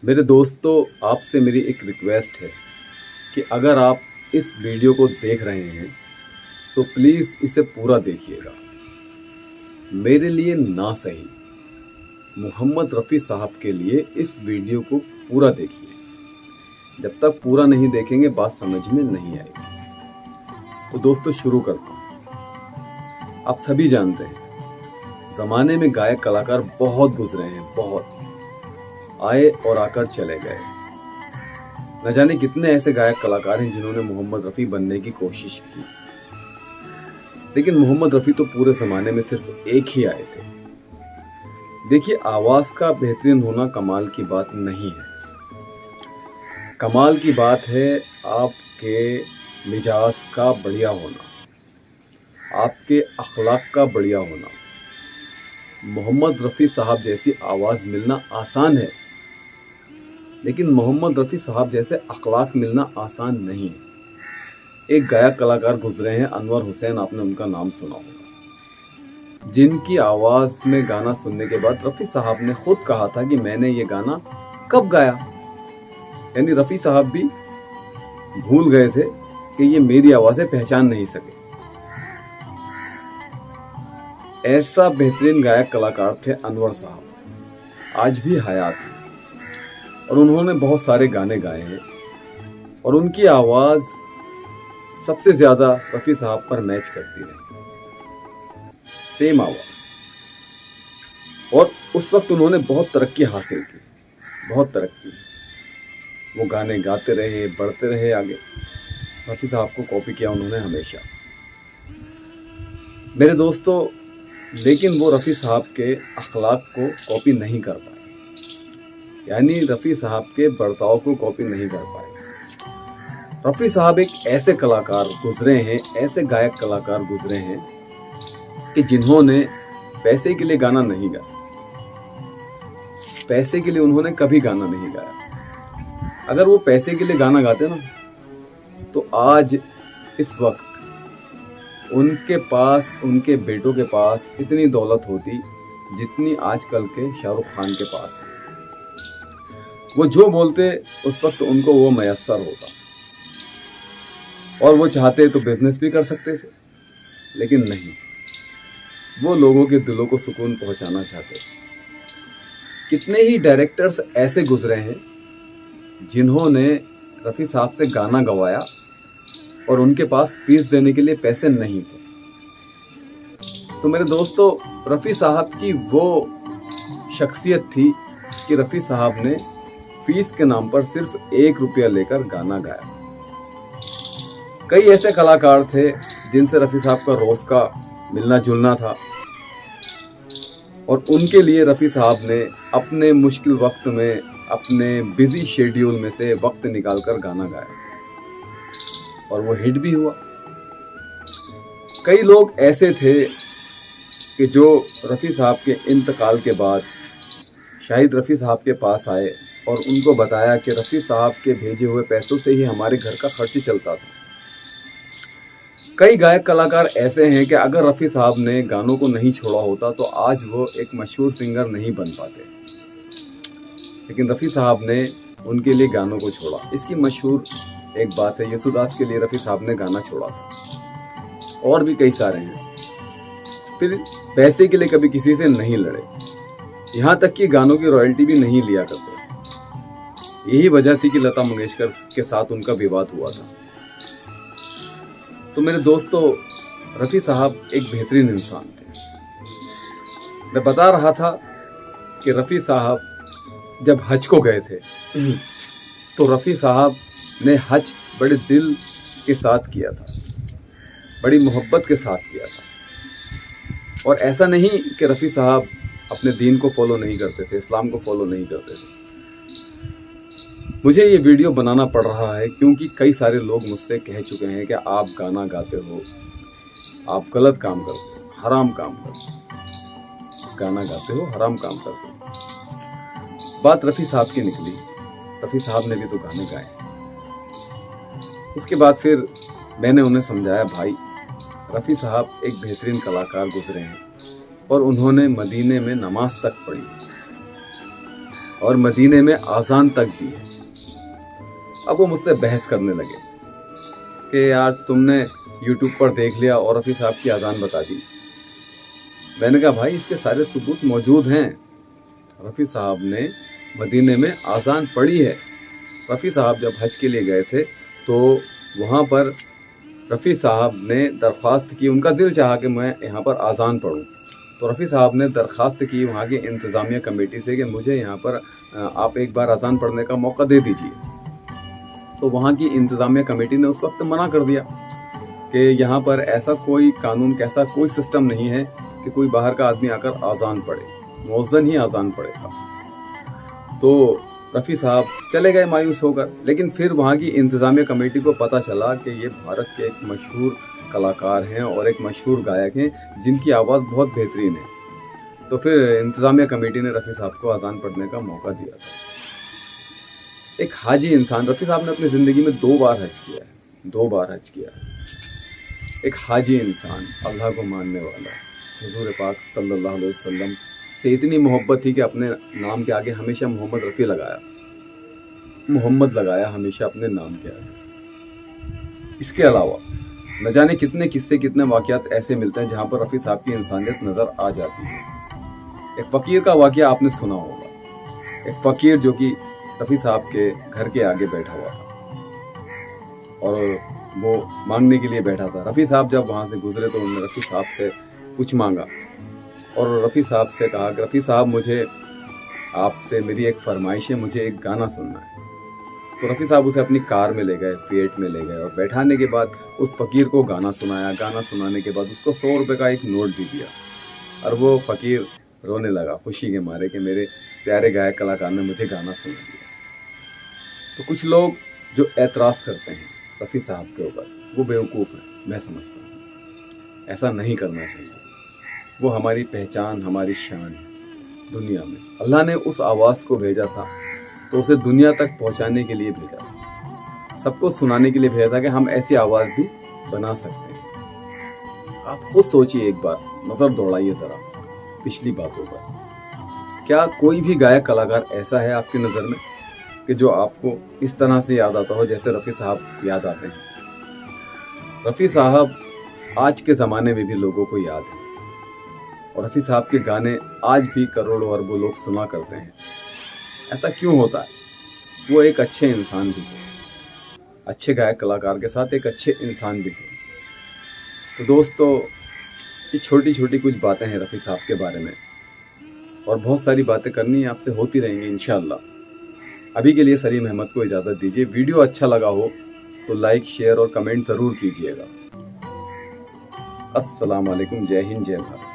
मेरे दोस्तों, आपसे मेरी एक रिक्वेस्ट है कि अगर आप इस वीडियो को देख रहे हैं तो प्लीज़ इसे पूरा देखिएगा। मेरे लिए ना सही, मोहम्मद रफ़ी साहब के लिए इस वीडियो को पूरा देखिए। जब तक पूरा नहीं देखेंगे बात समझ में नहीं आएगी। तो दोस्तों शुरू करता हूँ। आप सभी जानते हैं ज़माने में गायक कलाकार बहुत गुजरे हैं, बहुत आए और आकर चले गए। न जाने कितने ऐसे गायक कलाकार हैं जिन्होंने मोहम्मद रफ़ी बनने की कोशिश की, लेकिन मोहम्मद रफ़ी तो पूरे ज़माने में सिर्फ एक ही आए थे। देखिए, आवाज़ का बेहतरीन होना कमाल की बात नहीं है। कमाल की बात है आपके मिजाज का बढ़िया होना, आपके अखलाक का बढ़िया होना। मोहम्मद रफ़ी साहब जैसी आवाज़ मिलना आसान है, लेकिन मोहम्मद रफ़ी साहब जैसे अखलाक मिलना आसान नहीं है। एक गायक कलाकार गुजरे हैं, अनवर हुसैन, आपने उनका नाम सुना होगा, जिनकी आवाज़ में गाना सुनने के बाद रफ़ी साहब ने खुद कहा था कि मैंने ये गाना कब गाया। यानी रफ़ी साहब भी भूल गए थे कि ये मेरी आवाज़ है, पहचान नहीं सके। ऐसा बेहतरीन गायक कलाकार थे अनवर साहब, आज भी हयात हैं और उन्होंने बहुत सारे गाने गाए हैं और उनकी आवाज़ सबसे ज़्यादा रफ़ी साहब पर मैच करती रही, सेम आवाज़। और उस वक्त उन्होंने बहुत तरक्की हासिल की, बहुत तरक्की। वो गाने गाते रहे, बढ़ते रहे आगे। रफ़ी साहब को कॉपी किया उन्होंने हमेशा। मेरे दोस्तों, लेकिन वो रफ़ी साहब के अखलाक को कॉपी नहीं कर पाए, यानी रफ़ी साहब के बर्ताव को कॉपी नहीं कर पाए। रफ़ी साहब एक ऐसे कलाकार गुजरे हैं, ऐसे गायक कलाकार गुजरे हैं कि जिन्होंने पैसे के लिए गाना नहीं गाया। पैसे के लिए उन्होंने कभी गाना नहीं गाया। अगर वो पैसे के लिए गाना गाते ना, तो आज इस वक्त उनके पास, उनके बेटों के पास इतनी दौलत होती जितनी आजकल के शाहरुख खान के पास है। वो जो बोलते उस वक्त उनको वो मयस्सर होता, और वो चाहते तो बिजनेस भी कर सकते थे, लेकिन नहीं, वो लोगों के दिलों को सुकून पहुंचाना चाहते थे। कितने ही डायरेक्टर्स ऐसे गुजरे हैं जिन्होंने रफ़ी साहब से गाना गवाया और उनके पास फीस देने के लिए पैसे नहीं थे। तो मेरे दोस्तों, रफ़ी साहब की वो शख्सियत थी कि रफ़ी साहब ने फीस के नाम पर सिर्फ 1 रुपया लेकर गाना गाया। कई ऐसे कलाकार थे जिनसे रफ़ी साहब का रोज़ का मिलना जुलना था, और उनके लिए रफ़ी साहब ने अपने मुश्किल वक्त में, अपने बिजी शेड्यूल में से वक्त निकालकर गाना गाया, और वो हिट भी हुआ। कई लोग ऐसे थे कि जो रफ़ी साहब के इंतकाल के बाद शाहिद रफ़ी साहब के पास आए और उनको बताया कि रफ़ी साहब के भेजे हुए पैसों से ही हमारे घर का खर्च चलता था। कई गायक कलाकार ऐसे हैं कि अगर रफ़ी साहब ने गानों को नहीं छोड़ा होता तो आज वो एक मशहूर सिंगर नहीं बन पाते, लेकिन रफ़ी साहब ने उनके लिए गानों को छोड़ा। इसकी मशहूर एक बात है, यसुदास के लिए रफ़ी साहब ने गाना छोड़ा था, और भी कई सारे हैं। फिर पैसे के लिए कभी किसी से नहीं लड़े, यहाँ तक कि गानों की रॉयल्टी भी नहीं लिया करते। यही वजह थी कि लता मंगेशकर के साथ उनका विवाद हुआ था। तो मेरे दोस्तों, रफ़ी साहब एक बेहतरीन इंसान थे। मैं बता रहा था कि रफ़ी साहब जब हज को गए थे तो रफ़ी साहब ने हज बड़े दिल के साथ किया था, बड़ी मोहब्बत के साथ किया था। और ऐसा नहीं कि रफ़ी साहब अपने दीन को फॉलो नहीं करते थे, इस्लाम को फॉलो नहीं करते थे। मुझे ये वीडियो बनाना पड़ रहा है क्योंकि कई सारे लोग मुझसे कह चुके हैं कि आप गाना गाते हो, आप गलत काम करते हो, हराम काम करते हो, गाना गाते हो, हराम काम करते हो। बात रफ़ी साहब की निकली। रफ़ी साहब ने भी तो गाने गाए। उसके बाद फिर मैंने उन्हें समझाया, भाई रफ़ी साहब एक बेहतरीन कलाकार गुजरे हैं और उन्होंने मदीने में नमाज तक पढ़ी। और मदीने में आज़ान तक दी है। अब वो मुझसे बहस करने लगे कि यार तुमने यूट्यूब पर देख लिया और रफ़ी साहब की आज़ान बता दी। मैंने कहा भाई इसके सारे सबूत मौजूद हैं। रफ़ी साहब ने मदीने में आज़ान पढ़ी है। रफ़ी साहब जब हज के लिए गए थे तो वहाँ पर रफ़ी साहब ने दरख्वास्त की, उनका दिल चाहा कि मैं यहाँ पर आज़ान पढ़ूँ। तो रफ़ी साहब ने दरख्वास्त की वहाँ की इंतज़ामिया कमेटी से कि मुझे यहाँ पर आप एक बार आज़ान पढ़ने का मौका दे दीजिए। तो वहाँ की इंतज़ामिया कमेटी ने उस वक्त मना कर दिया कि यहाँ पर ऐसा कोई कानून, कैसा कोई सिस्टम नहीं है कि कोई बाहर का आदमी आकर आज़ान पढ़े, मुअज़्ज़िन ही आज़ान पढ़ेगा। तो रफ़ी साहब चले गए मायूस होकर। लेकिन फिर वहाँ की इंतज़ामिया कमेटी को पता चला कि ये भारत के एक मशहूर कलाकार हैं और एक मशहूर गायक हैं जिनकी आवाज़ बहुत बेहतरीन है। तो फिर इंतज़ामिया कमेटी ने रफ़ी साहब को आज़ान पढ़ने का मौका दिया था। एक हाजी इंसान, रफ़ी साहब ने अपनी ज़िंदगी में 2 बार हज किया है, 2 बार हज किया है। एक हाजी इंसान, अल्लाह को मानने वाला, हुज़ूर पाक सल्लल्लाहु अलैहि वसल्लम से इतनी मोहब्बत थी कि अपने नाम के आगे हमेशा मोहम्मद रफ़ी लगाया, मोहम्मद लगाया हमेशा अपने नाम के आगे। इसके अलावा न जाने कितने किस्से, कितने वाक़यात ऐसे मिलते हैं जहाँ पर रफ़ी साहब की इंसानियत नज़र आ जाती है। एक फ़कीर का वाक़या आपने सुना होगा। एक फ़कीर जो कि रफ़ी साहब के घर के आगे बैठा हुआ था और वो मांगने के लिए बैठा था। रफ़ी साहब जब वहाँ से गुजरे तो उन्होंने रफ़ी साहब से कुछ मांगा और रफ़ी साहब से कहा कि रफ़ी साहब मुझे आपसे मेरी एक फ़रमाइश है, मुझे एक गाना सुनना है। तो रफ़ी साहब उसे अपनी कार में ले गए, फिएट में ले गए और बैठाने के बाद उस फ़कीर को गाना सुनाया। गाना सुनाने के बाद उसको 100 रुपये का एक नोट भी दिया और वो फ़कीर रोने लगा खुशी के मारे कि मेरे प्यारे गायक कलाकार ने मुझे गाना सुना दिया। तो कुछ लोग जो एतराज़ करते हैं रफ़ी साहब के ऊपर, वो बेवकूफ़ हैं, मैं समझता हूँ। ऐसा नहीं करना चाहिए। वो हमारी पहचान, हमारी शान है दुनिया में। अल्लाह ने उस आवाज़ को भेजा था तो उसे दुनिया तक पहुंचाने के लिए भेजा था, सबको सुनाने के लिए भेजा था कि हम ऐसी आवाज़ भी बना सकते हैं। आप खुद सोचिए, एक बार नज़र दौड़ाइए ज़रा पिछली बातों पर। क्या कोई भी गायक कलाकार ऐसा है आपकी नज़र में कि जो आपको इस तरह से याद आता हो जैसे रफ़ी साहब याद आते हैं? रफ़ी साहब आज के ज़माने में भी लोगों को याद है और रफ़ी साहब के गाने आज भी करोड़ों अरबों लोग सुना करते हैं। ऐसा क्यों होता है? वो एक अच्छे इंसान भी थे, अच्छे गायक कलाकार के साथ एक अच्छे इंसान भी थे। तो दोस्तों, ये छोटी छोटी कुछ बातें हैं रफ़ी साहब के बारे में और बहुत सारी बातें करनी आपसे होती रहेंगी इंशाअल्लाह। अभी के लिए सलीम अहमद को इजाज़त दीजिए। वीडियो अच्छा लगा हो तो लाइक, शेयर और कमेंट ज़रूर कीजिएगा। अस्सलाम वालेकुम। जय हिंद, जय भारत।